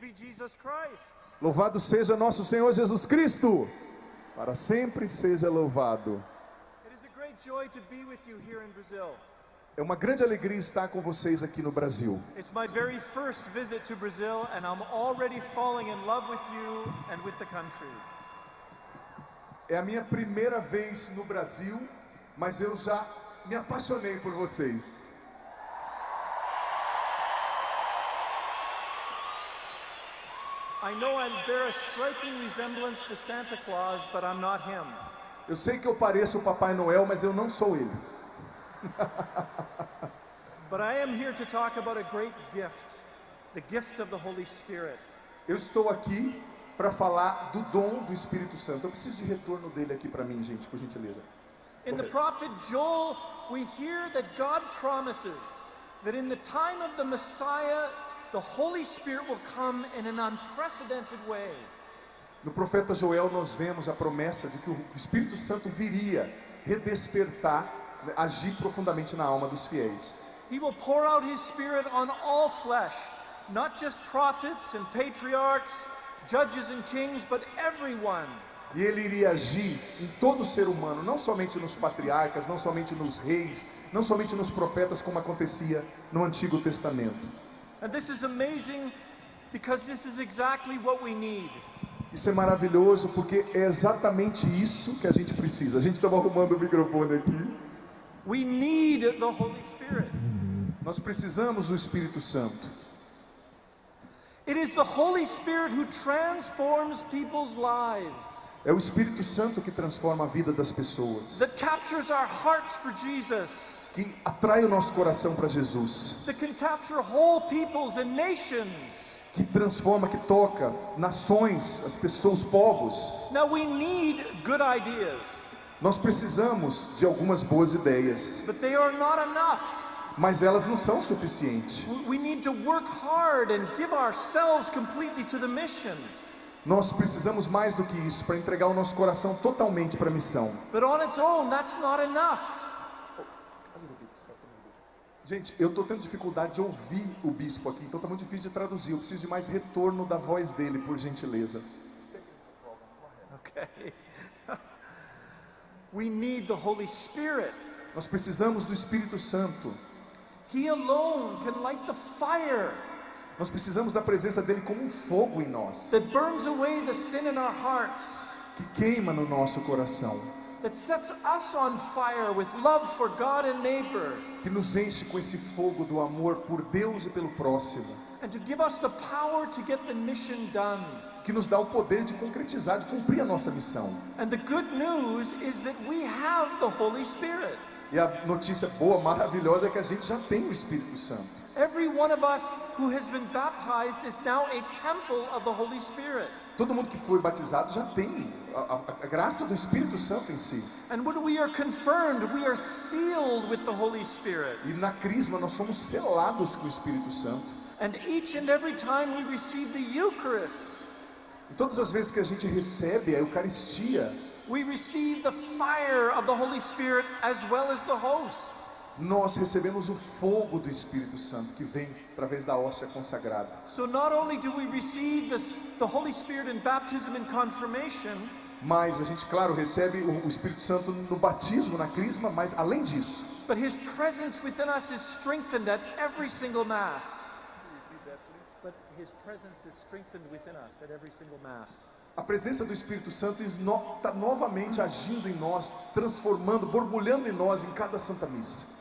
be Jesus Christ. Louvado seja nosso Senhor Jesus Cristo. Para sempre seja louvado. It is a great joy to be with you here in Brazil. É uma grande alegria estar com vocês aqui no Brasil. It's my very first visit to Brazil and I'm already falling in love with you and with the country. É a minha primeira vez no Brasil, mas eu já me apaixonei por vocês. I know I bear a striking resemblance to Santa Claus, but I'm not him. Eu sei que eu pareço o Papai Noel, mas eu não sou ele. But I am here to talk about a great gift, the gift of the Holy Spirit. Eu estou aqui para falar do dom do Espírito Santo. Eu preciso de retorno dele aqui para mim, gente, por gentileza. In the prophet Joel, we hear that God promises that in the time of the Messiah, the Holy Spirit will come in an unprecedented way. No profeta Joel nós vemos a promessa de que o Espírito Santo viria redespertar, agir profundamente na alma dos fiéis. He will pour out his Spirit on all flesh, not just prophets and patriarchs, judges and kings, but everyone. E ele iria agir em todo ser humano, não somente nos patriarcas, não somente nos reis, não somente nos profetas, como acontecia no Antigo Testamento. And this is amazing because this is exactly what we need. Isso é maravilhoso porque é exatamente isso que a gente precisa. A gente estava arrumando o microfone aqui. We need the Holy Spirit. Nós precisamos do Espírito Santo. It is the Holy Spirit who transforms people's lives. É o Espírito Santo que transforma a vida das pessoas, That captures our hearts for Jesus. que atrai o nosso coração para Jesus, That can capture whole peoples and nations. que transforma, que toca nações, as pessoas, os povos. Now we need good ideas, Nós precisamos de algumas boas ideias, but they are not enough. mas elas não são suficientes. We need to work hard and give ourselves completely to the mission. Nós precisamos mais do que isso para entregar o nosso coração totalmente para a missão. But on its own, that's not enough. Gente, eu estou tendo dificuldade de ouvir o bispo aqui, então está muito difícil de traduzir. Eu preciso de mais retorno da voz dele, por gentileza. Okay. We need the Holy Spirit. Nós precisamos do Espírito Santo. He alone can light the fire Nós precisamos da presença dele como um fogo em nós, that burns away the sin in our hearts, que queima no nosso coração, that sets us on fire with love for God and neighbor, que nos enche com esse fogo do amor por Deus e pelo próximo, and to give us the power to get the mission done. que nos dá o poder de concretizar, de cumprir a nossa missão. And the good news is that we have the Holy Spirit. E a notícia boa, maravilhosa, é que a gente já tem o Espírito Santo. Every one of us who has been baptized is now a temple of the Holy Spirit. Todo mundo que foi batizado já tem a graça do Espírito Santo em si. And when we are confirmed, we are sealed with the Holy Spirit. E na crisma nós somos selados com o Espírito Santo. And each and every time we receive the Eucharist, E todas as vezes que a gente recebe a Eucaristia, we receive the fire of the Holy Spirit as well as the host. nós recebemos o fogo do Espírito Santo que vem através da hóstia consagrada. So not only do we receive the Holy Spirit in baptism and confirmation, Mas a gente, claro, recebe o Espírito Santo no batismo, na crisma, mas além disso, but His presence within us is strengthened at every single Mass. But His presence is strengthened within us at every single Mass. a presença do Espírito Santo está novamente agindo em nós, transformando, borbulhando em nós em cada Santa Missa.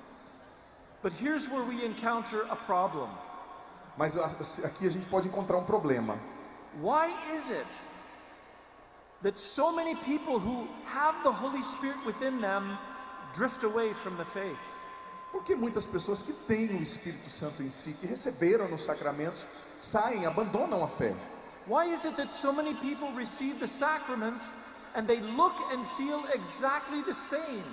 But here's where we encounter a problem. Mas aqui a gente pode encontrar um problema. Why is it that so many people who have the Holy Spirit within them drift away from the faith? Porque muitas pessoas que têm o Espírito Santo em si, que receberam nos sacramentos, saem, abandonam a fé. Why is it that so many people receive the sacraments and they look and feel exactly the same?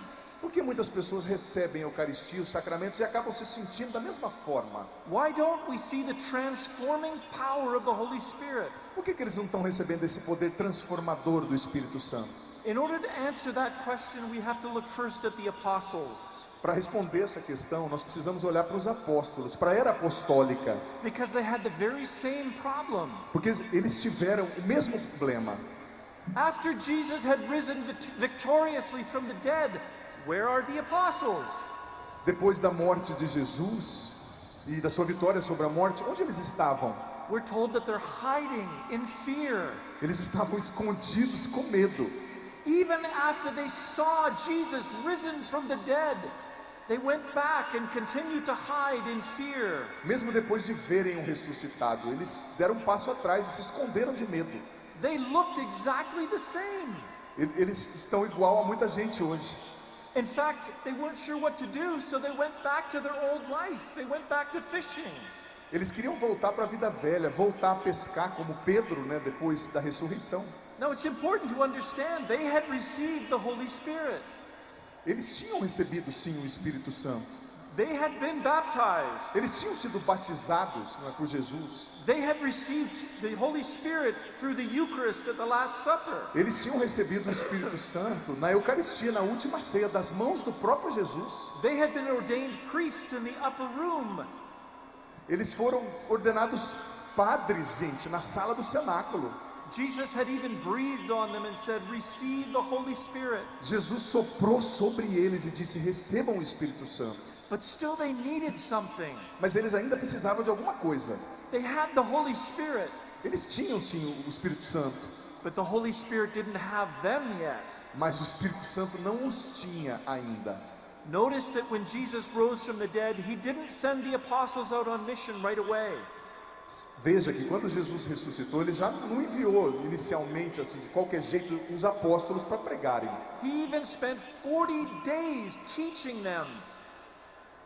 Porque muitas pessoas recebem a Eucaristia, os sacramentos, e acabam se sentindo da mesma forma. Why don't we see the transforming power of the Holy Spirit? Por que eles não estão recebendo esse poder transformador do Espírito Santo? In order to answer that question, we have to look first at the apostles. Para responder essa questão, nós precisamos olhar para os apóstolos, para a era apostólica, because they had the very same problem. porque eles tiveram o mesmo problema. After Jesus had risen victoriously from the dead, where are the apostles? Depois da morte de Jesus e da sua vitória sobre a morte, onde eles estavam? We're told that they're hiding in fear. Eles estavam escondidos com medo. Even after they saw Jesus risen from the dead, they went back and continued to hide in fear. Mesmo depois de verem o ressuscitado, eles deram um passo atrás e se esconderam de medo. They looked exactly the same. Eles estão igual a muita gente hoje. In fact, they weren't sure what to do, so they went back to their old life. They went back to fishing. Eles queriam voltar para a vida velha, voltar a pescar como Pedro, né, depois da ressurreição. Now it's important to understand they had received the Holy Spirit. Eles tinham recebido sim o Espírito Santo. They had been baptized. Eles tinham sido batizados, não é, por Jesus. They had received the Holy Spirit through the Eucharist at the Last Supper. Eles tinham recebido o Espírito Santo na Eucaristia, na última ceia, das mãos do próprio Jesus. They had been ordained priests in the upper room. Eles foram ordenados padres, gente, na sala do cenáculo. Jesus had even breathed on them and said, "Receive the Holy Spirit." Jesus soprou sobre eles e disse: recebam o Espírito Santo. But still they needed something. Mas eles ainda precisavam de alguma coisa. They had the Holy Spirit, Eles tinham sim o Espírito Santo, but the Holy Spirit didn't have them yet. mas o Espírito Santo não os tinha ainda. Notice that when Jesus rose from the dead, he didn't send the apostles out on mission right away. Veja que quando Jesus ressuscitou, ele já não enviou inicialmente, assim, de qualquer jeito, os apóstolos para pregarem. He even spent 40 days teaching them.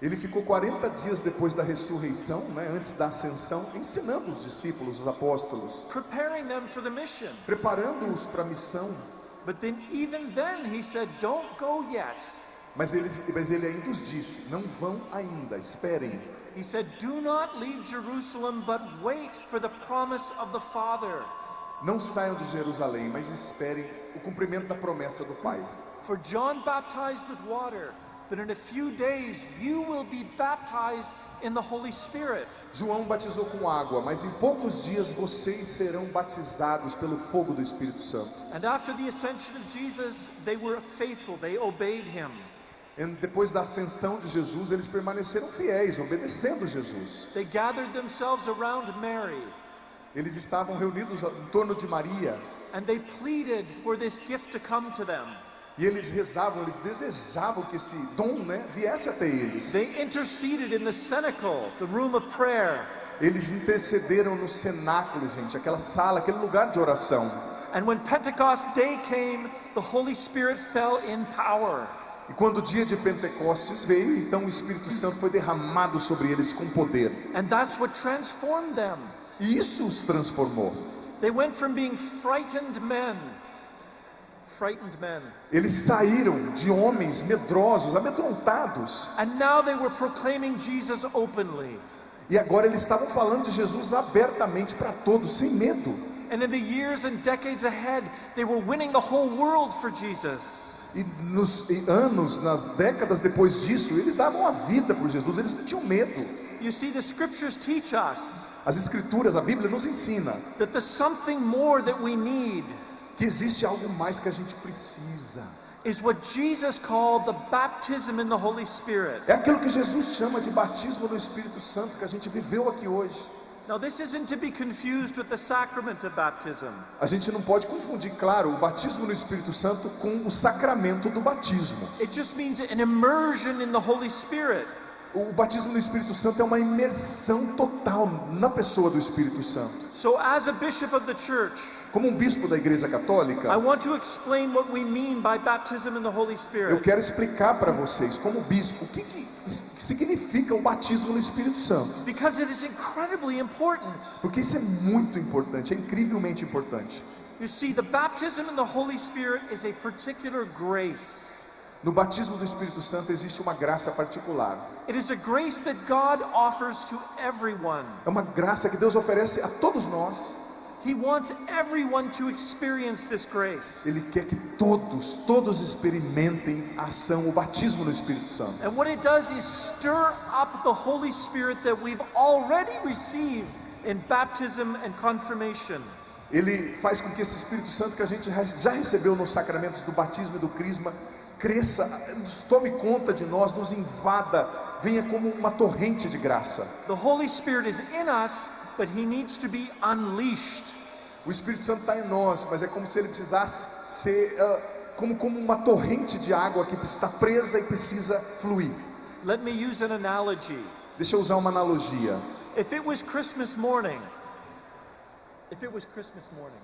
Ele ficou 40 dias depois da ressurreição, né, antes da ascensão, ensinando os discípulos, os apóstolos, Preparing them for the mission. preparando-os para a missão. But then even then he said, "Don't go yet." Mas ele ainda os disse: não vão ainda, esperem. He said, "Do not leave Jerusalem, but wait for the promise of the Father. Não saiam de Jerusalém, mas esperem o cumprimento da promessa do Pai. For John baptized with water, but in a few days you will be baptized in the Holy Spirit." João batizou com água, mas em poucos dias vocês serão batizados pelo fogo do Espírito Santo. And after the ascension of Jesus, they were faithful, they obeyed him. Depois da ascensão de Jesus, eles permaneceram fiéis, obedecendo Jesus. They gathered themselves around Mary, Eles estavam reunidos em torno de Maria, and they pleaded for this gift to come to them. e eles rezavam, eles desejavam que esse dom, né, viesse até eles. They interceded in the cenacle, the room of prayer. Eles intercederam no cenáculo, gente, aquela sala, aquele lugar de oração. And when Pentecost Day came, the Holy Spirit fell in power. E quando o dia de Pentecostes veio, então o Espírito Santo foi derramado sobre eles com poder. And that's what transformed them. E isso os transformou. They went from being frightened men. Eles saíram de homens medrosos, amedrontados. And now they were proclaiming Jesus openly. E agora eles estavam falando de Jesus abertamente para todos, sem medo. And in the years and decades ahead, they were winning the whole world for Jesus. E nos anos, nas décadas depois disso, eles davam a vida por Jesus, eles não tinham medo. You see, the scriptures teach us As escrituras, a Bíblia nos ensina that there's something more that we need. que existe algo mais que a gente precisa. Is what Jesus called the baptism in the Holy Spirit. É aquilo que Jesus chama de batismo no Espírito Santo, que a gente viveu aqui hoje. Now this isn't to be confused with the sacrament of baptism. A gente não pode confundir, claro, o batismo no Espírito Santo com o sacramento do batismo. It just means an immersion in the Holy Spirit. O batismo no Espírito Santo é uma imersão total na pessoa do Espírito Santo. So as a bishop of the church, Como um bispo da Igreja I Católica, want to explain what we mean by baptism in the Holy eu Spirit. quero explicar para vocês, como bispo, o que significa o batismo no Espírito Santo. Because it is incredibly important. Porque isso é muito importante, é incrivelmente importante. You see, the baptism in the Holy Spirit is a particular grace. No batismo do Espírito Santo existe uma graça particular. It is a grace that God offers to everyone. É uma graça que Deus oferece a todos nós. He wants everyone to experience this grace. Ele quer que todos experimentem a ação, o batismo no Espírito Santo. And what it does is stir up the Holy Spirit that we've already received in baptism and confirmation. Ele faz com que esse Espírito Santo que a gente já recebeu nos sacramentos do batismo e do crisma cresça, tome conta de nós, nos invada, venha como uma torrente de graça. The Holy Spirit is in us, but he needs to be unleashed. O Espírito Santo está em nós, mas é como se ele precisasse ser como uma torrente de água que está presa e precisa fluir. Let me use an analogy. Deixa eu usar uma analogia. If it was Christmas morning,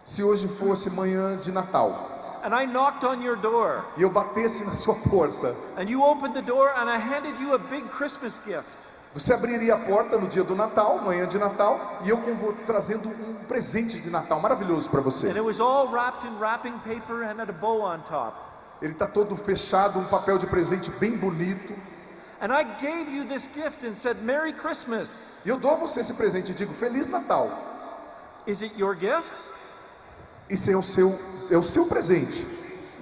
Se hoje fosse manhã de Natal and I knocked on your door, e eu batesse na sua porta, and you opened the door and I handed you a big Christmas gift, você abriria a porta no dia do Natal, manhã de Natal, e eu trazendo um presente de Natal maravilhoso para você. and it was all wrapped in wrapping paper and had a bow on top, Ele está todo fechado, um papel de presente bem bonito. and I gave you this gift and said, Merry Christmas. E eu dou a você esse presente e digo, Feliz Natal. Is it your gift? Isso é o seu presente.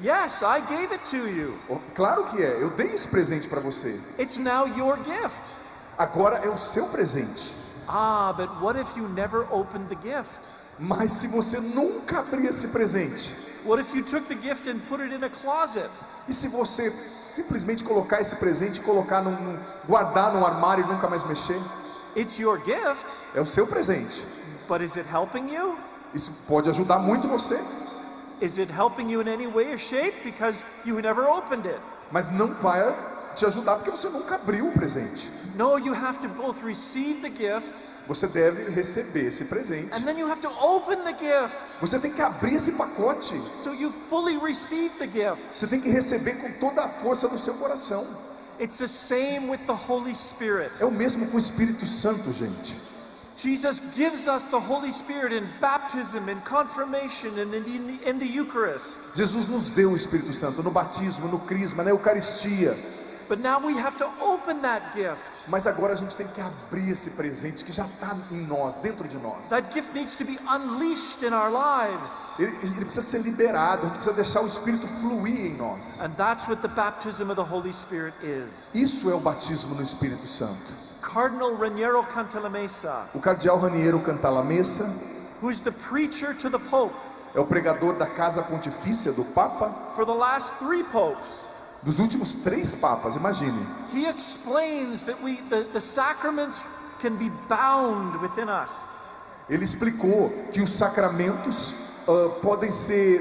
Yes, I gave it to you. Claro que é, eu dei esse presente para você. It's now your gift. Agora é o seu presente. Ah, but what if you never opened the gift? Mas se você nunca abrir esse presente, What if you took the gift and put it in a closet? e se você simplesmente colocar esse presente, guardar no armário e nunca mais mexer? It's your gift, É o seu presente. but is it helping you? Isso pode ajudar muito você, Is it helping you in any way or shape because you never opened it? mas não vai te ajudar porque você nunca abriu o presente. No, you have to both receive the gift Você deve receber esse presente. and then you have to open the gift. Você tem que abrir esse pacote. So you fully receive the gift. Você tem que receber com toda a força do seu coração. It's the same with the Holy Spirit. É o mesmo com o Espírito Santo, gente. Jesus gives us the Holy Spirit in baptism, in confirmation, and in the Eucharist. Jesus nos deu o Espírito Santo no batismo, no crisma, na Eucaristia. But now we have to open that gift. Mas agora a gente tem que abrir esse presente que já está em nós, dentro de nós. That gift needs to be unleashed in our lives. Ele precisa ser liberado, a gente precisa deixar o Espírito fluir em nós. And that's what the baptism of the Holy Spirit is. Isso é o batismo no Espírito Santo. Cardinal Raniero Cantalamessa, O cardeal Raniero Cantalamessa who's the preacher to the Pope é o pregador da Casa Pontifícia do Papa, for the last 3 popes. dos últimos 3 papas, imagine. He explains that the sacraments can be bound within us. Ele explicou que os sacramentos podem ser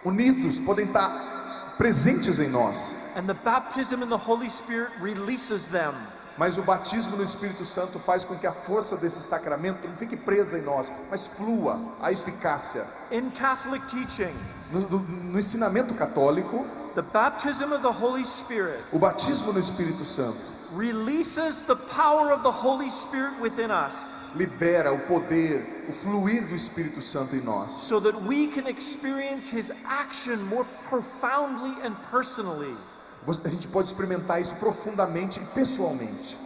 unidos, podem estar presentes em nós. And the baptism in the Holy Spirit releases them. Mas o batismo no Espírito Santo faz com que a força desse sacramento não fique presa em nós, mas flua a eficácia. In Catholic teaching, No ensinamento católico, the baptism of the Holy Spirit o batismo no Espírito Santo releases the power of the Holy Spirit within us, libera o poder, o fluir do Espírito Santo em nós, so that we can experience His action more profoundly and personally. A gente pode experimentar isso profundamente e pessoalmente.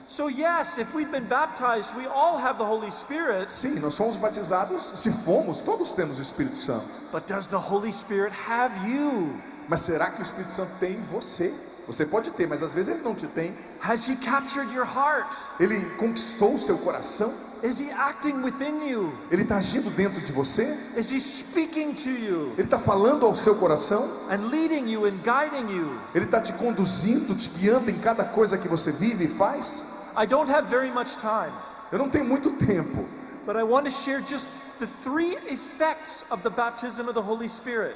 So yes, if we've been baptized, we all have the Holy Spirit. Sim, nós fomos batizados, se fomos, todos temos o Espírito Santo. But does the Holy Spirit have you? Mas será que o Espírito Santo tem em você? Você pode ter, mas às vezes ele não te tem. Has He captured your heart? Ele conquistou o seu coração? Is He acting within you? Ele está agindo dentro de você? Is He speaking to you Ele está falando ao seu coração? and leading you and guiding you? Ele está te conduzindo, te guiando em cada coisa que você vive e faz? I don't have very much time, Eu não tenho muito tempo, but I want to share just the 3 effects of the baptism of the Holy Spirit.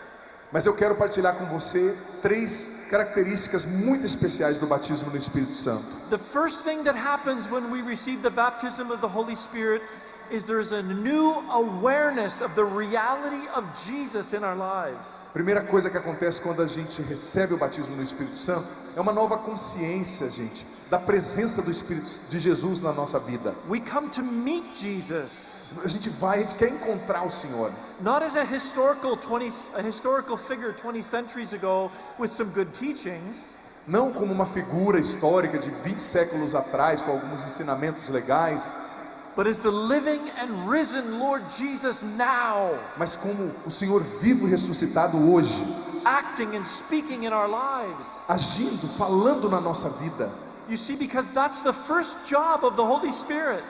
mas eu quero partilhar com você 3 características muito especiais do batismo no Espírito Santo. The first thing that happens when we receive the baptism of the Holy Spirit is there's a new awareness of the reality of Jesus in our lives. Primeira coisa que acontece quando a gente recebe o batismo no Espírito Santo é uma nova consciência, gente, da presença do Espírito de Jesus na nossa vida. We come to meet Jesus A gente quer encontrar o Senhor, not as a historical figure 20 centuries ago with some good teachings, não como uma figura histórica de 20 séculos atrás com alguns ensinamentos legais, but as the living and risen Lord Jesus now, mas como o Senhor vivo e ressuscitado hoje, acting and speaking in our lives. agindo, falando na nossa vida. You see, because that's the first job of the Holy Spirit,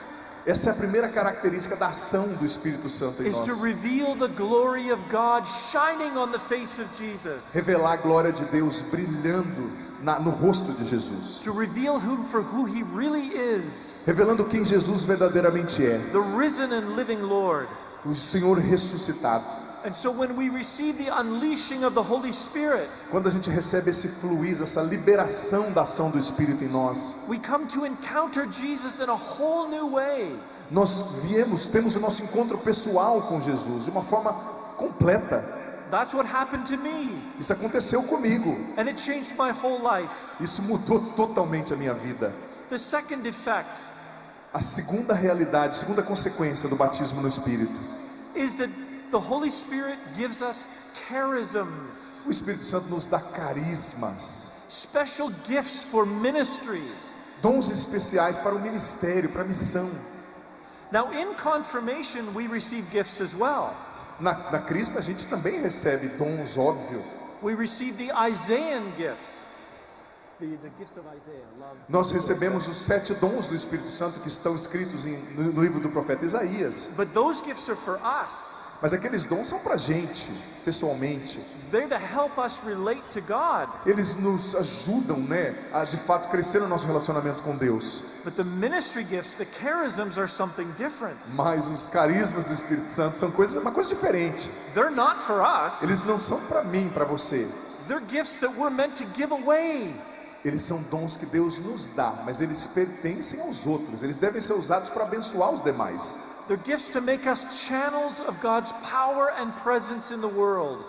Essa é a primeira característica da ação do Espírito Santo em is to nós. reveal the glory of God shining on the face of Jesus. Revelar a glória de Deus brilhando no rosto de Jesus. To reveal him for who he really is, Revelando quem Jesus verdadeiramente é. the risen and living Lord. O Senhor ressuscitado. And so when we receive the unleashing of the Holy Spirit, Quando a gente recebe esse fluir, essa liberação da ação do Espírito em nós, we come to encounter Jesus in a whole new way. nós temos o nosso encontro pessoal com Jesus de uma forma completa. That's what happened to me, Isso aconteceu comigo. and it changed my whole life. Isso mudou totalmente a minha vida. The second effect A segunda realidade, a segunda consequência do batismo no Espírito. is that the Holy Spirit gives us charisms, O Espírito Santo nos dá carismas, special gifts for ministry. dons especiais para o ministério, para a missão. Now in confirmation we receive gifts as well. Na Crisma a gente também recebe dons, óbvio. We receive the Isaiah gifts. The gifts of Isaiah, love. Nós recebemos os 7 dons do Espírito Santo que estão escritos no livro do profeta Isaías. But those gifts are for us. Mas aqueles dons são para a gente, pessoalmente. They're to help us relate to God. Eles nos ajudam, a de fato crescer no nosso relacionamento com Deus. But the ministry gifts, the charisms, are something different. Mas os carismas do Espírito Santo são uma coisa diferente. They're not for us. Eles não são para mim, para você. They're gifts that we're meant to give away. Eles são dons que Deus nos dá, mas eles pertencem aos outros. Eles devem ser usados para abençoar os demais. They're gifts to make us channels of God's power and presence in the world.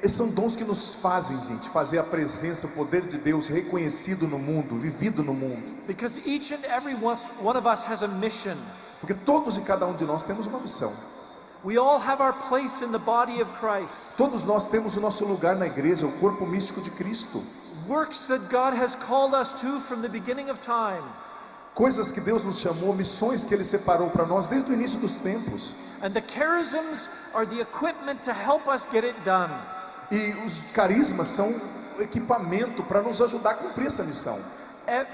São dons que nos fazem, gente, fazer a presença, o poder de Deus reconhecido no mundo, vivido no mundo. Because each and every one of us has a mission. Porque todos e cada um de nós temos uma missão. We all have our place in the body of Christ. Todos nós temos o nosso lugar na igreja, o corpo místico de Cristo. Works that God has called us to from the beginning of time. Coisas que Deus nos chamou, missões que Ele separou para nós desde o início dos tempos. And the charisms are the equipment to help us get it done. E os carismas são equipamento para nos ajudar a cumprir essa missão.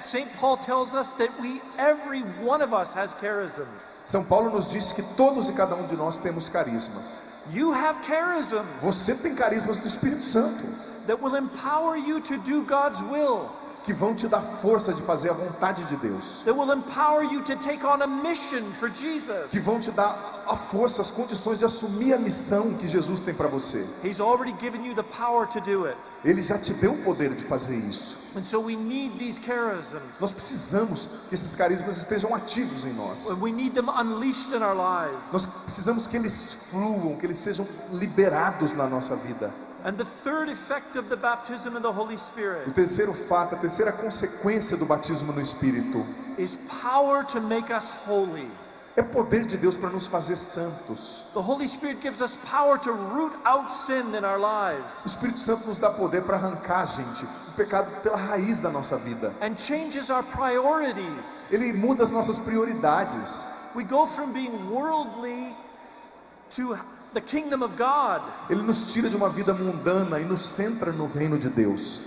St. Paul tells us that every one of us has charisms. São Paulo nos diz que todos e cada um de nós temos carismas. You have charisms Você tem carismas do Espírito Santo, that will empower you to do God's will. que vão te dar força de fazer a vontade de Deus, That will empower you to take on a mission for Jesus. que vão te dar a força, as condições de assumir a missão que Jesus tem para você. He's already given you the power to do it. Ele já te deu o poder de fazer isso. And so we need these charisms. Nós precisamos que esses carismas estejam ativos em nós. We need them unleashed in our lives. Nós precisamos que eles fluam, que eles sejam liberados na nossa vida. And the third effect of the baptism in the Holy Spirit O terceiro fato, a terceira consequência do batismo no Espírito is power to make us holy. é poder de Deus para nos fazer santos. The Holy Spirit gives us power to root out sin in our O lives Espírito Santo nos dá poder para arrancar, gente, o pecado pela raiz da nossa vida. and changes our priorities. Ele muda as nossas prioridades. We go from being worldly to the kingdom of God. Ele nos tira de uma vida mundana e nos centra no reino de Deus.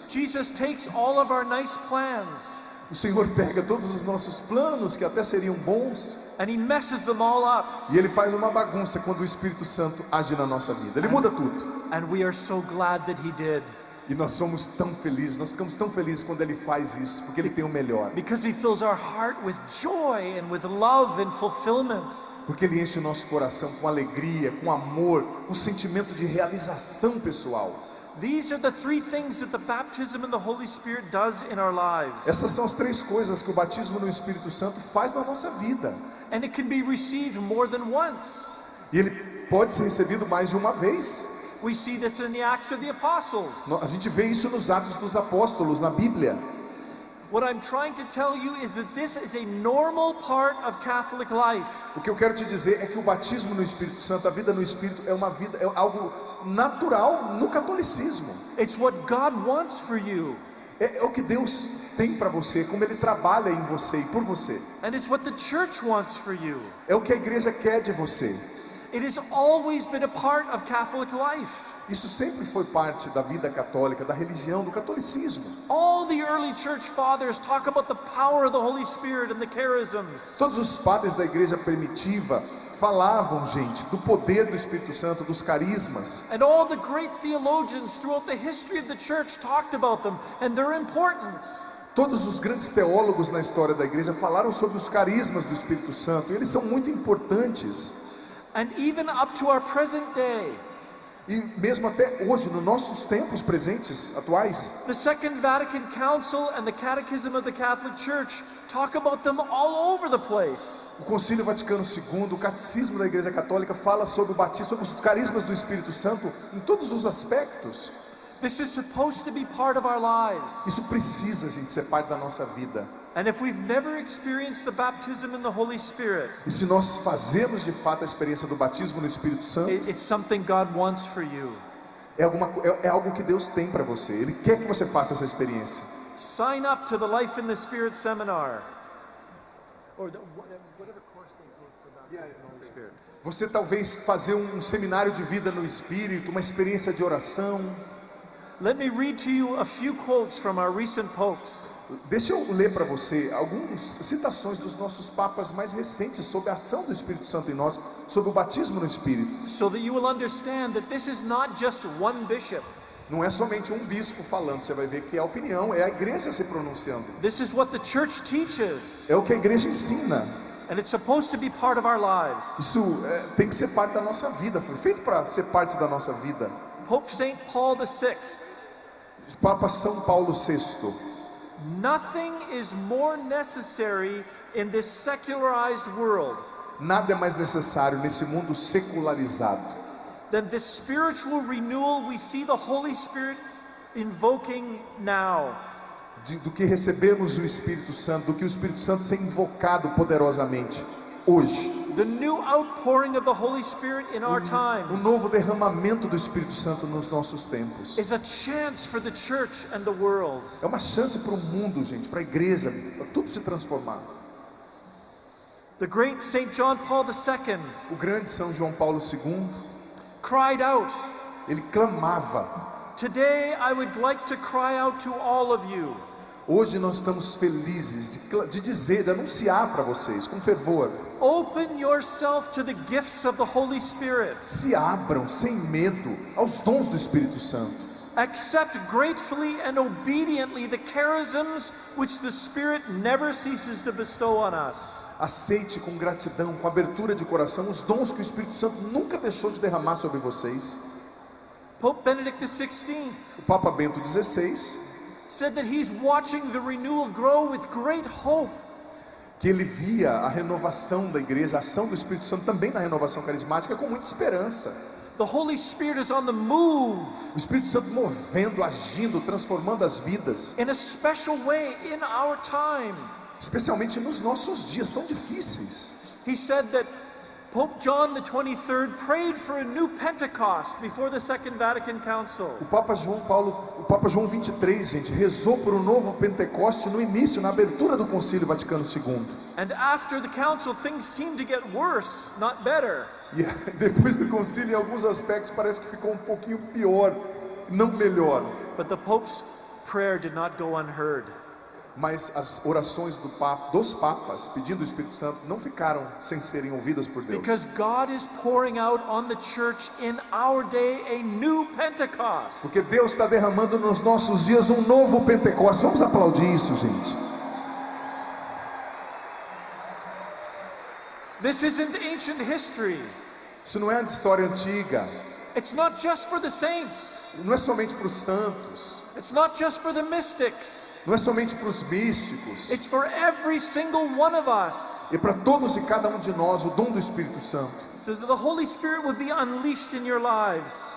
Jesus takes all of our nice plans O Senhor pega todos os nossos planos que até seriam bons and he messes them all up. e Ele faz uma bagunça quando o Espírito Santo age na nossa vida. Ele muda tudo. And we are so glad that he did, E nós somos tão felizes, nós ficamos tão felizes quando Ele faz isso, porque Ele tem o melhor. because he fills our heart with joy and with love and fulfillment. Porque Ele enche o nosso coração com alegria, com amor, com sentimento de realização pessoal. These are the three things that the baptism in the Holy Spirit does in our lives. Essas são as 3 coisas que o batismo no Espírito Santo faz na nossa vida. And it can be received more than once. E ele pode ser recebido mais de uma vez. We see this in the Acts of the Apostles. A gente vê isso nos Atos dos Apóstolos, na Bíblia. What I'm trying to tell you is that this is a normal part of Catholic life. O que eu quero te dizer é que o batismo no Espírito Santo, a vida no Espírito, é algo natural no catolicismo. It's what God wants for you. É o que Deus tem para você, como Ele trabalha em você e por você. And it's what the church wants for you. É o que a igreja quer de você. It has always been a part of Catholic life. Isso sempre foi parte da vida católica, da religião, do catolicismo. All the early church fathers talk about the power of the Holy Spirit and the charisms. Todos os padres da igreja primitiva falavam, gente, do poder do Espírito Santo, dos carismas. And all the great theologians throughout the history of the church talked about them and their importance. Todos os grandes teólogos na história da igreja falaram sobre os carismas do Espírito Santo, e eles são muito importantes. And even up to our present day, E mesmo até hoje, nos nossos tempos presentes, atuais, the Second Vatican Council and the Catechism of the Catholic Church talk about them all over the place. o Concílio Vaticano II, o Catecismo da Igreja Católica fala sobre o batismo, sobre os carismas do Espírito Santo em todos os aspectos. This is supposed to be part of our lives. Isso precisa, gente, ser parte da nossa vida. And if we've never experienced the baptism in the Holy Spirit, E se nós fazemos de fato a experiência do batismo no Espírito Santo, it's something God wants for you. é algo que Deus tem para você. Ele quer que você faça essa experiência. Sign up to the Life in the Spirit seminar. Or whatever course they take for baptism in the Holy Spirit. Você talvez fazer um seminário de vida no Espírito, uma experiência de oração. Let me read to you a few quotes from our recent popes. Deixa eu ler para você algumas citações dos nossos papas mais recentes sobre a ação do Espírito Santo em nós, sobre o batismo no Espírito. So that you will understand that this is not just one bishop. Não é somente um bispo falando, você vai ver que é a opinião, é a igreja se pronunciando. This is what the church teaches. É o que a igreja ensina. And it's supposed to be part of our lives. Isso tem que ser parte da nossa vida, foi feito para ser parte da nossa vida. Pope St. Paul VI. Papa São Paulo VI. Nothing is more necessary in this secularized world Nada é mais necessário nesse mundo secularizado than the spiritual renewal we see the Holy Spirit invoking now. do que recebermos o Espírito Santo, do que o Espírito Santo ser invocado poderosamente hoje. The new outpouring of the Holy Spirit in our time O novo derramamento do Espírito Santo nos nossos tempos. is a chance for the church and the world. É uma chance para o mundo, gente, para a igreja, para tudo se transformar. The great St. John Paul II O grande São João Paulo II, cried out, ele clamava. "Today I would like to cry out to all of you. Hoje nós estamos felizes de dizer, de anunciar para vocês com fervor. Open yourself to the gifts of the Holy Spirit. Se abram sem medo aos dons do Espírito Santo. Accept gratefully and obediently the charisms which the Spirit never ceases to bestow on us." Aceite com gratidão, com abertura de coração, os dons que o Espírito Santo nunca deixou de derramar sobre vocês. Pope Benedict XVI O Papa Bento XVI, said that he's watching the renewal grow with great hope. que ele via a renovação da igreja, a ação do Espírito Santo também na renovação carismática com muita esperança. The Holy Spirit is on the move O Espírito Santo movendo, agindo, transformando as vidas, in a special way in our time. especialmente nos nossos dias tão difíceis. He said that Pope John the 23rd prayed for a new Pentecost before the Second Vatican Council. O Papa João 23, gente, rezou por um novo Pentecoste no início, na abertura do Concílio Vaticano II. And after the council, things seemed to get worse, not better. E depois do concílio, em alguns aspectos, parece que ficou um pouquinho pior, não melhor. But the Pope's prayer did not go unheard. Mas as orações dos papas pedindo o Espírito Santo não ficaram sem serem ouvidas por Deus. Because God is pouring out on the church in our day a new Pentecost. Porque Deus está derramando nos nossos dias um novo Pentecostes. Vamos aplaudir isso, gente. This isn't ancient history. Isso não é de história antiga. It's not just for the saints. Não é somente para os santos. It's not just for the mystics. Não é somente para os místicos. It's for every single one of us. É para todos e cada um de nós o dom do Espírito Santo. The Holy Spirit would be unleashed in your lives.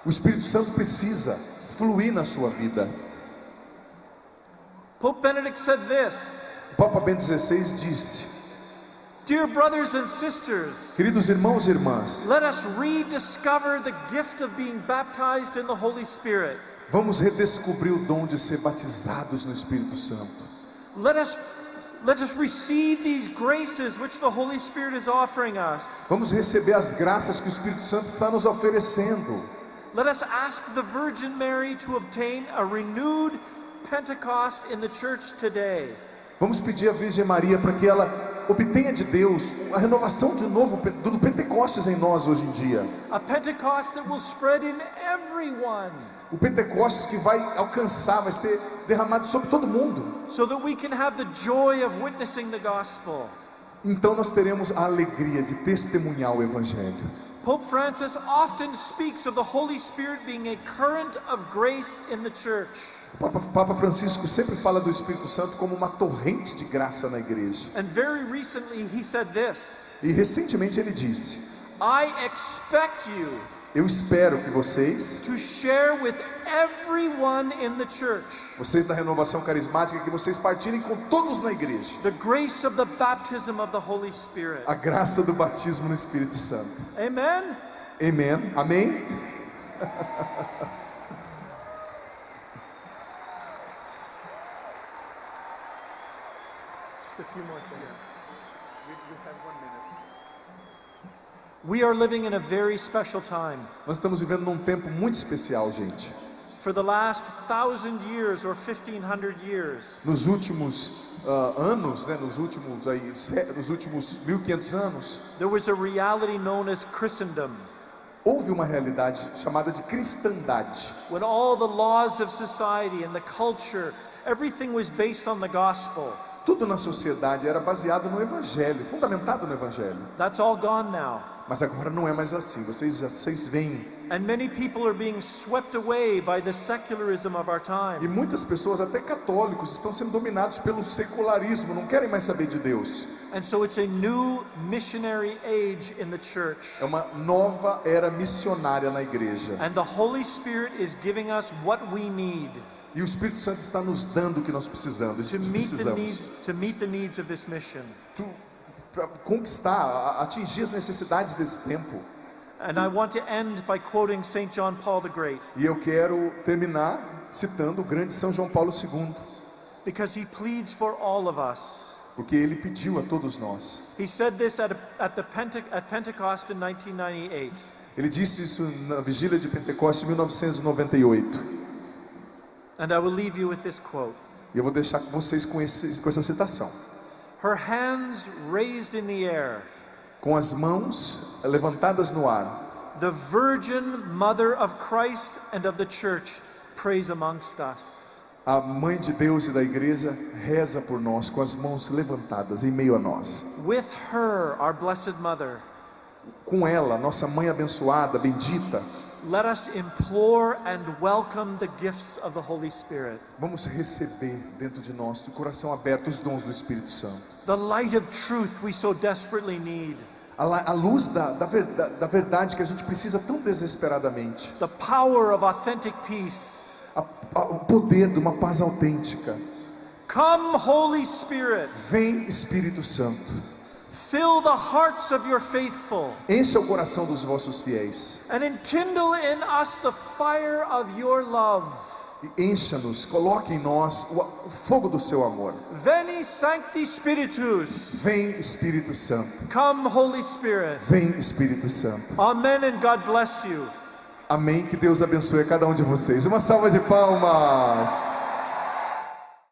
O Espírito Santo precisa fluir na sua vida. Pope Benedict said this: O Papa Bento XVI disse: "Dear brothers and sisters, queridos irmãos e irmãs, let us rediscover the gift of being baptized in the Holy Spirit." Vamos redescobrir o dom de ser batizados no Espírito Santo. Let us receive these graces which the Holy Spirit is offering us. Vamos receber as graças que o Espírito Santo está nos oferecendo. Let us ask the Virgin Mary to obtain a renewed Pentecost in the church today. Vamos pedir à Virgem Maria para que ela obtenha de Deus a renovação de novo do Pentecostes em nós hoje em dia. A Pentecost that will spread in everyone. O Pentecostes que vai alcançar, vai ser derramado sobre todo mundo. So that we can have the joy of witnessing the gospel. Então nós teremos a alegria de testemunhar o Evangelho. Pope Francis often speaks of the Holy Spirit being a current of grace in the church. Papa Francisco sempre fala do Espírito Santo como uma torrente de graça na igreja. And very recently he said this. E recentemente ele disse: I expect you eu espero que vocês with everyone in the church vocês da renovação carismática, que vocês partilhem com todos na igreja the grace of the baptism of the Holy Spirit. a graça do batismo no Espírito Santo. Amen. Amen. Amém. Just a few more things. We are living in a very special time. Nós estamos vivendo num tempo muito especial, gente. For the last 1,000 years or 1,500 years, Nos últimos anos, né, nos últimos 1500 anos, there was a reality known as Christendom, houve uma realidade chamada de cristandade, when all the laws of society and the culture, everything was based on the gospel. tudo na sociedade era baseado no Evangelho, fundamentado no Evangelho. That's all gone now. Mas agora não é mais assim. Vocês veem. And many people are being swept away by the secularism of our time. E muitas pessoas, até católicos, estão sendo dominados pelo secularismo, não querem mais saber de Deus. And so it's a new missionary age in the church. É uma nova era missionária na igreja. And the Holy Spirit is giving us what we need. E o Espírito Santo está nos dando o que nós precisamos. To meet the needs of this mission. Para conquistar, atingir as necessidades desse tempo. And I want to end by quoting St. John Paul the Great. E eu quero terminar citando o grande São João Paulo II. Because he pleads for all of us. Porque ele pediu a todos nós. He said this at Pentecost in 1998. Ele disse isso na vigília de Pentecostes em 1998. And I will leave you with this quote. E eu vou deixar com vocês com essa citação. Her hands raised in the air. Com as mãos levantadas no ar. The Virgin Mother of Christ and of the Church prays amongst us. A Mãe de Deus e da Igreja reza por nós com as mãos levantadas em meio a nós. With her, our Blessed Mother. Com ela, nossa Mãe abençoada, bendita. Let us implore and welcome the gifts of the Holy Spirit. Vamos receber dentro de nós, de coração aberto, os dons do Espírito Santo. The light of truth we so desperately need. A luz da verdade que a gente precisa tão desesperadamente. The power of authentic peace. O poder de uma paz autêntica. Come, Holy Spirit. Vem, Espírito Santo. Fill the hearts of your faithful. Encha o coração dos vossos fiéis. And enkindle in us the fire of your love. E encha-nos, coloque em nós o fogo do seu amor. Veni Sancti Spiritus. Vem, Espírito Santo. Come, Holy Spirit. Vem, Espírito Santo. Amen and God bless you. Amém, que Deus abençoe a cada um de vocês. Uma salva de palmas.